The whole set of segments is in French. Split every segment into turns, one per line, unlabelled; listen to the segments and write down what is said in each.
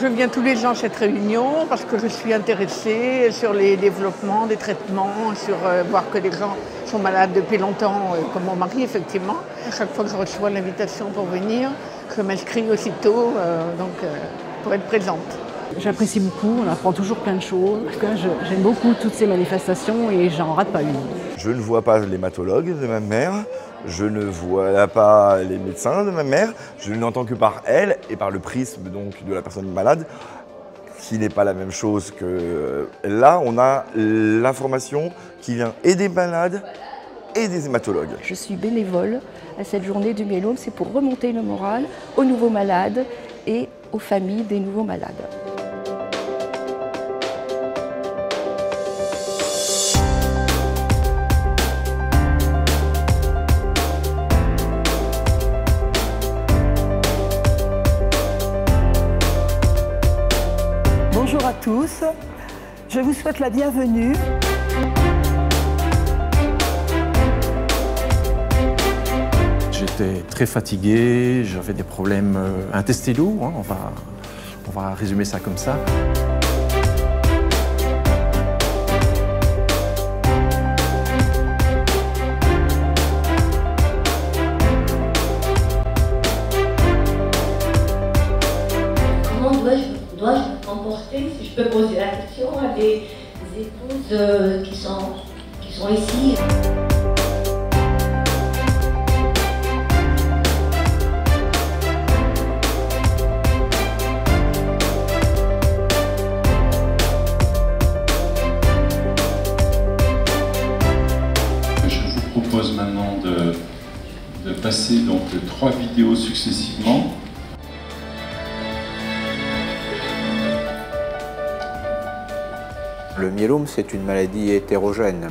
Je viens tous les ans à cette réunion parce que je suis intéressée sur les développements des traitements, sur voir que les gens sont malades depuis longtemps, comme mon mari effectivement. À chaque fois que je reçois l'invitation pour venir, je m'inscris aussitôt pour être présente.
J'apprécie beaucoup, on apprend toujours plein de choses. En tout cas, j'aime beaucoup toutes ces manifestations et j'en rate pas une.
Je ne vois pas l'hématologue de ma mère, je ne vois pas les médecins de ma mère, je n'entends que par elle et par le prisme donc, de la personne malade, qui n'est pas la même chose que là, on a l'information qui vient et des malades et des hématologues.
Je suis bénévole à cette journée du myélome, c'est pour remonter le moral aux nouveaux malades et aux familles des nouveaux malades.
Bonjour à tous, je vous souhaite la bienvenue.
J'étais très fatigué, j'avais des problèmes intestinaux, hein, on va résumer ça comme ça.
Comment dois-je me comporter, si je peux poser la question à des épouses qui sont ici?
Je vous propose maintenant de passer donc 3 vidéos successivement.
Le myélome, c'est une maladie hétérogène.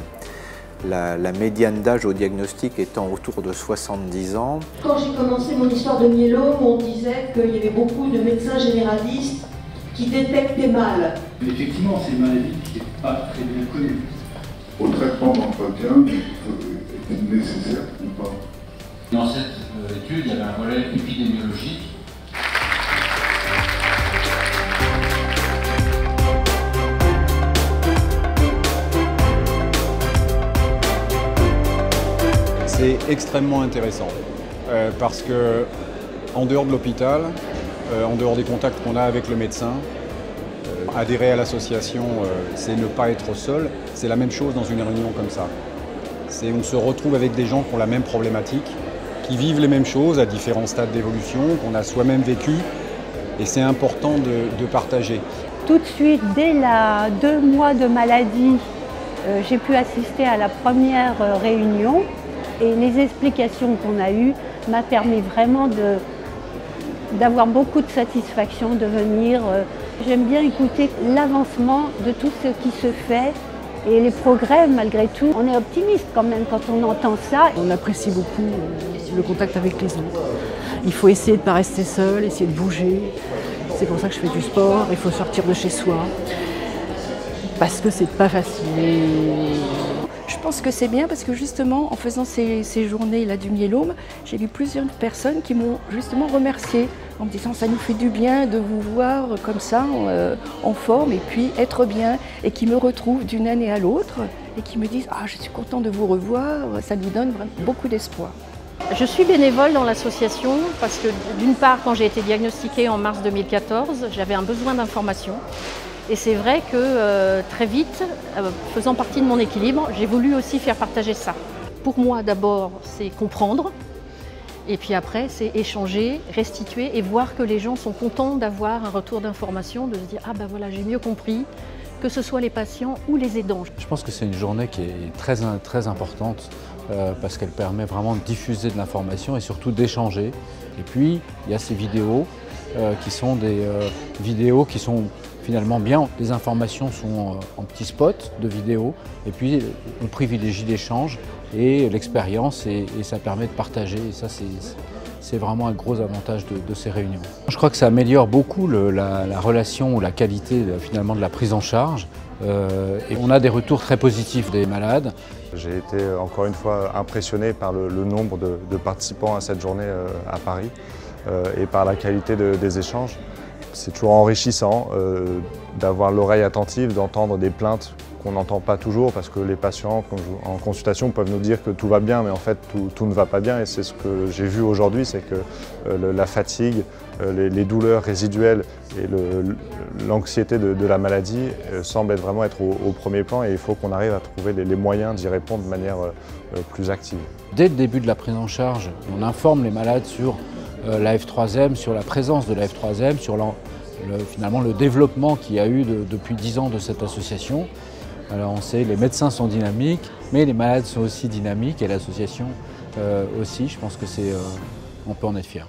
La médiane d'âge au diagnostic étant autour de 70 ans.
Quand j'ai commencé mon histoire de myélome, on disait qu'il y avait beaucoup de médecins généralistes qui détectaient mal.
Effectivement, c'est une maladie qui n'est pas très bien connue.
Au traitement d'entretien, est-il nécessaire ou pas?
Dans cette étude, il y avait un volet épidémiologique.
C'est extrêmement intéressant parce que en dehors de l'hôpital, en dehors des contacts qu'on a avec le médecin, adhérer à l'association, c'est ne pas être seul. C'est la même chose dans une réunion comme ça. On se retrouve avec des gens qui ont la même problématique, qui vivent les mêmes choses à différents stades d'évolution, qu'on a soi-même vécu, et c'est important de partager.
Tout de suite, dès 2 mois de maladie, j'ai pu assister à la première réunion. Et les explications qu'on a eues m'a permis vraiment d'avoir beaucoup de satisfaction de venir. J'aime bien écouter l'avancement de tout ce qui se fait et les progrès malgré tout. On est optimiste quand même quand on entend ça.
On apprécie beaucoup le contact avec les autres. Il faut essayer de ne pas rester seul, essayer de bouger. C'est pour ça que je fais du sport, il faut sortir de chez soi. Parce que c'est pas facile.
Je pense que c'est bien parce que justement, en faisant ces journées-là du myélome, j'ai vu plusieurs personnes qui m'ont justement remercié en me disant ça nous fait du bien de vous voir comme ça, en forme et puis être bien et qui me retrouvent d'une année à l'autre et qui me disent « Ah, je suis content de vous revoir », ça nous donne vraiment beaucoup d'espoir.
Je suis bénévole dans l'association parce que d'une part, quand j'ai été diagnostiquée en mars 2014, j'avais un besoin d'information. Et c'est vrai que très vite, faisant partie de mon équilibre, j'ai voulu aussi faire partager ça. Pour moi, d'abord, c'est comprendre. Et puis après, c'est échanger, restituer et voir que les gens sont contents d'avoir un retour d'information, de se dire « Ah ben voilà, j'ai mieux compris », que ce soit les patients ou les aidants.
Je pense que c'est une journée qui est très importante parce qu'elle permet vraiment de diffuser de l'information et surtout d'échanger. Et puis, il y a ces vidéos qui sont des vidéos qui sont finalement bien. Les informations sont en petits spots de vidéos et puis on privilégie l'échange et l'expérience et ça permet de partager. Et ça, c'est vraiment un gros avantage de ces réunions. Je crois que ça améliore beaucoup la relation ou la qualité finalement de la prise en charge. Et on a des retours très positifs des malades.
J'ai été encore une fois impressionné par le nombre de participants à cette journée à Paris et par la qualité des échanges.
C'est toujours enrichissant d'avoir l'oreille attentive, d'entendre des plaintes qu'on n'entend pas toujours parce que les patients en consultation peuvent nous dire que tout va bien, mais en fait tout ne va pas bien. Et c'est ce que j'ai vu aujourd'hui, c'est que la fatigue, les douleurs résiduelles et l'anxiété de la maladie semblent vraiment être au premier plan, et il faut qu'on arrive à trouver les moyens d'y répondre de manière plus active.
Dès le début de la prise en charge, on informe les malades sur la F3M, sur la présence de la F3M, sur finalement le développement qu'il y a eu depuis 10 ans de cette association. Alors on sait, les médecins sont dynamiques, mais les malades sont aussi dynamiques, et l'association aussi. Je pense que on peut en être fier.